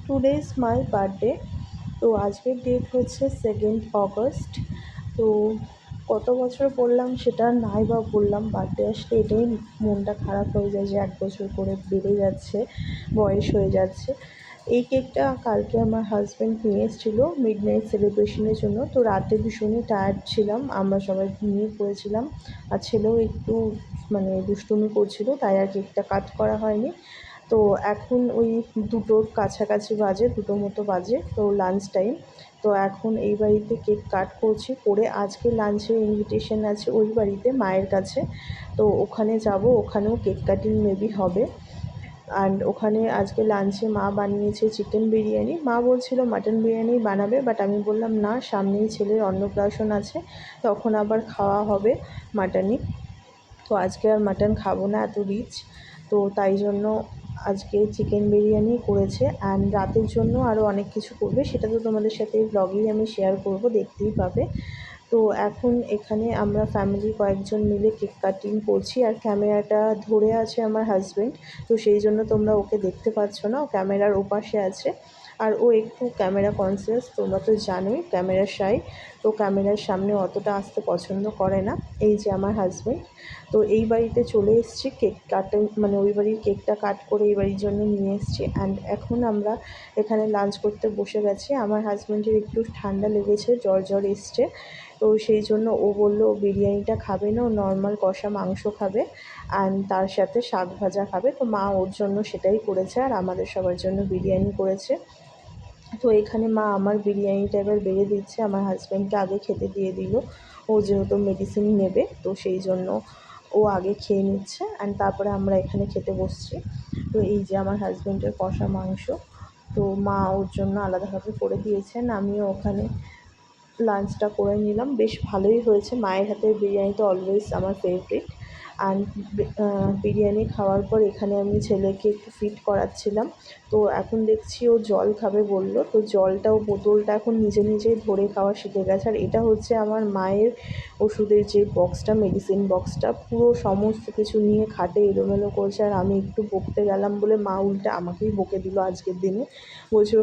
Today is my birthday. তো আজকের date হচ্ছে 2nd অগস্ট। তো কত বছর বললাম সেটা নাই বা বললাম, বার্থডে আসলে এটাই মনটা খারাপ হয়ে যায় যে 1 বছর করে বেড়ে যাচ্ছে, বয়স হয়ে যাচ্ছে। এই কেকটা কালকে আমার হাজব্যান্ড নিয়ে এসেছিলো মিডনাইট সেলিব্রেশনের জন্য। তো রাতে ভীষণই টায়ার্ড ছিলাম, আমরা সবাই ঘুমিয়ে পড়েছিলাম, আর ছেলেও একটু দুষ্টুমি করছিল, তাই আর কেকটা কাট করা হয়নি। তো এখন ওই 2টোর কাছাকাছি বাজে, 2টো মতো বাজে, তো লাঞ্চ টাইম। তো এখন এই বাড়িতে কেক কাট করছি, করে আজকে লাঞ্চের ইনভিটেশন আছে ওই বাড়িতে মায়ের কাছে। তো ওখানে যাব, ওখানেও কেক কাটিং মেবি হবে। অ্যান্ড ওখানে আজকে লাঞ্চে মা বানিয়েছে চিকেন বিরিয়ানি। মা বলছিল মাটন বিরিয়ানি বানাবে, বাট আমি বললাম না, সামনেই ছেলের অন্নপ্রাশন আছে, তখন আবার খাওয়া হবে মাটনই। তো আজকে আর মাটন খাবো না, এত রিচ। তো তাই জন্য আজকে চিকেন বিরিয়ানি করেছে। অ্যান্ড রাতের জন্য আরও অনেক কিছু করবে, সেটা তো তোমাদের সাথে ব্লগেই আমি শেয়ার করব, দেখতেই পাবে। তো এখন এখানে আমরা ফ্যামিলি কয়েকজন মিলে কেক কাটিং করছি, আর ক্যামেরাটা ধরে আছে আমার হাজব্যান্ড। তো সেই জন্য তোমরা ওকে দেখতে পাচ্ছ না, ও ক্যামেরার ওপাশে আছে। আর ও একটু ক্যামেরা কনসিয়াস, তোমরা তো জানোই, ক্যামেরা শাই। তো ক্যামেরার সামনে অতটা আসতে পছন্দ করে না। এই যে আমার হাজব্যান্ড। তো এই বাড়িতে চলে এসেছি, কেক কাটা ওই বাড়ির কেকটা কাট করে এই বাড়ির জন্য নিয়ে এসেছি। অ্যান্ড এখন আমরা এখানে লাঞ্চ করতে বসে গেছি। আমার হাজব্যান্ডের একটু ঠান্ডা লেগেছে, জ্বর এসছে। তো সেই জন্য ও বললো ও বিরিয়ানিটা খাবে না, ও নর্মাল কষা মাংস খাবে, অ্যান্ড তার সাথে শাক ভাজা খাবে। তো মা ওর জন্য সেটাই করেছে, আর আমাদের সবার জন্য বিরিয়ানি করেছে। তো এখানে মা আমার বিরিয়ানিটা এবার বেড়ে দিচ্ছে, আমার হাজব্যান্ডকে আগে খেতে দিয়ে দিল। ও যেহেতু মেডিসিন নেবে, তো সেই জন্য ও আগে খেয়ে নিচ্ছে, অ্যান্ড তারপরে আমরা এখানে খেতে বসছি। তো এই যে আমার হাজব্যান্ডের কষা মাংস, তো মা ওর জন্য আলাদাভাবে করে দিয়েছেন, আমিও ওখানে লাঞ্চটা করে নিলাম। বেশ ভালোই হয়েছে, মায়ের হাতের বিরিয়ানি তো অলওয়েজ আমার ফেভারিট। অ্যান্ড বিরিয়ানি খাওয়ার পর এখানে আমি ছেলেকে একটু ফিড করাচ্ছিলাম। তো এখন দেখছি ও জল খাবে বলল, তো জলটাও বোতলটা এখন নিজেই ধরে খাওয়া শিখে গেছে। আর এটা হচ্ছে আমার মায়ের ওষুধের যে বক্সটা, মেডিসিন বক্সটা, পুরো সমস্ত কিছু নিয়ে খাটে এলোমেলো করছে। আর আমি একটু বকতে গেলাম বলে মা উল্টে আমাকেই বকে দিল আজকের দিনে, বলছে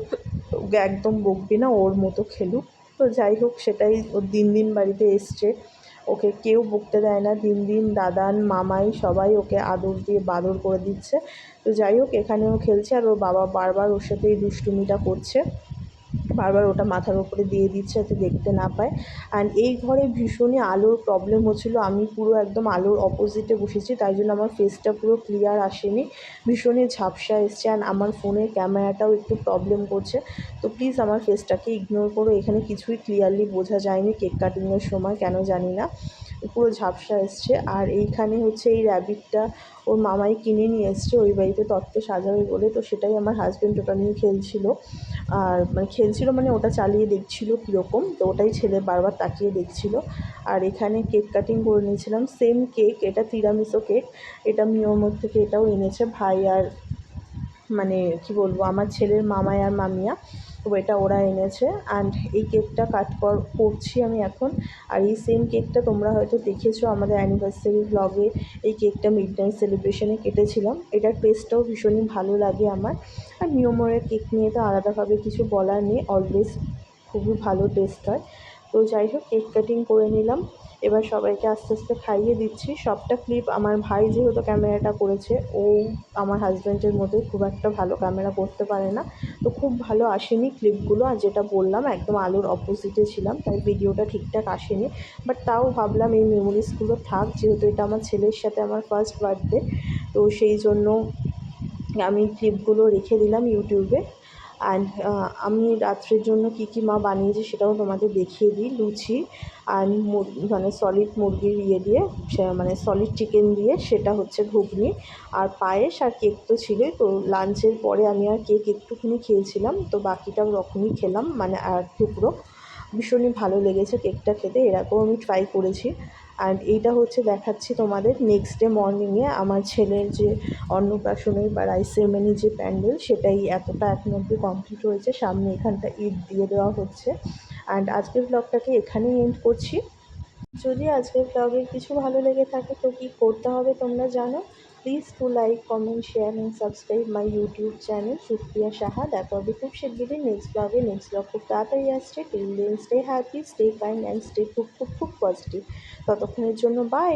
ওকে একদম বকবি না, ওর মতো খেলুক। তো যাই হোক, সেটাই, ও দিন বাড়িতে এসছে, ওকে কেউ বকতে দেয় না, দিন দাদান মামাই সবাই ওকে আদর দিয়ে বাদর করে দিচ্ছে। তো যাই হোক, এখানেও খেলছে, আর ওর বাবা বারবার ওর সাথে এই দুষ্টুমিটা করছে, বারবার ওটা মাথার উপরে দিয়ে দিচ্ছে যাতে দেখতে না পায়। অ্যান্ড এই ঘরে ভীষণই আলোর প্রবলেম হচ্ছিলো, আমি পুরো একদম আলোর অপোজিটে বসেছি, তাই জন্য আমার ফেসটা পুরো ক্লিয়ার আসেনি, ভীষণই ঝাপসা এসছে। অ্যান্ড আমার ফোনের ক্যামেরাটাও একটু প্রবলেম করছে। তো প্লিজ আমার ফেসটাকে ইগনোর করো, এখানে কিছুই ক্লিয়ারলি বোঝা যায়নি কেক কাটিংয়ের সময়, কেন জানি না পুরো ঝাপসা এসছে। আর এইখানে হচ্ছে এই র্যাবিটটা ওর মামাই কিনে নিয়ে এসছে ওই বাড়িতে তত্ত্ব সাজাবে বলে, তো সেটাই আমার হাজব্যান্ড ওটা নিয়ে খেলছিল। আর খেলছিল ওটা চালিয়ে দেখছিল কীরকম, তো ওটাই ছেলে বারবার তাকিয়ে দেখছিল। আর এখানে কেক কাটিং করে নিয়েছিলাম, সেম কেক, এটা তিরামিসু কেক, এটা মিওমোর থেকে এটাও এনেছে ভাই, আর কী বলবো, আমার ছেলের মামাই আর মামিয়া, তো এটা ওরা এনেছে। অ্যান্ড এই কেকটা করছি আমি এখন। আর এই সেম কেকটা তোমরা হয়তো দেখেছো আমাদের অ্যানিভার্সারি ব্লগে, এই কেকটা মিডনাইট সেলিব্রেশনে কেটেছিলাম। এটার টেস্টটাও ভীষণই ভালো লাগে আমার। আর মিওমোরের কেক নিয়ে তো আলাদাভাবে কিছু বলার নেই, অলওয়েজ খুবই ভালো টেস্ট হয়। তো যাই হোক, কেক কাটিং করে নিলাম, এবার সবাইকে আস্তে আস্তে খাইয়ে দিচ্ছি। সবটা ক্লিপ আমার ভাই যেহেতু ক্যামেরাটা করেছে, ও আমার হাজব্যান্ডের মতোই খুব একটা ভালো ক্যামেরা করতে পারে না, তো খুব ভালো আসেনি ক্লিপগুলো। আর যেটা বললাম, একদম আলোর অপোজিটে ছিলাম, তাই ভিডিওটা ঠিকঠাক আসেনি। বাট তাও ভাবলাম এই মেমোরিজগুলো থাক, যেহেতু এটা আমার ছেলের সাথে আমার ফার্স্ট বার্থডে, তো সেই জন্য আমি ক্লিপগুলো রেখে দিলাম ইউটিউবে। অ্যান্ড আমি রাত্রের জন্য কী মা বানিয়েছে সেটাও তোমাদের দেখিয়ে দিই। লুচি আর সলিড মুরগির দিয়ে সলিড চিকেন দিয়ে, সেটা হচ্ছে ঘুগনি, আর পায়েস, আর কেক তো ছিলই। তো লাঞ্চের পরে আমি আর কেক একটুখানি খেয়েছিলাম, তো বাকিটা ওরকমই খেলাম, আর টুকরো। ভীষণই ভালো লেগেছে কেকটা খেতে, এরকম আমি ট্রাই করেছি। অ্যান্ড এইটা হচ্ছে দেখাচ্ছি তোমাদের নেক্সট ডে মর্নিংয়ে আমার ছেলের যে অন্নপ্রাশনের বা রাইস সেরেমনি যে প্যান্ডেল, সেটাই এতটা এখন অবধি কমপ্লিট হয়েছে, সামনে এখানটা ইট দিয়ে দেওয়া হচ্ছে। অ্যান্ড আজকের ব্লগটাকে এখানেই এন্ড করছি। যদি আজকের ব্লগে কিছু ভালো লেগে থাকে তো কী করতে হবে তোমরা জানো, please to like comment share and subscribe my YouTube channel Supriya Saha. দেখা হবে খুব শিগগিরই নেক্সট ব্লগে। নেক্সট ব্লগ খুব তাড়াতাড়ি আসছে। Till then stay happy, stay kind and stay খুব খুব খুব পজিটিভ। ততক্ষণের জন্য বাই।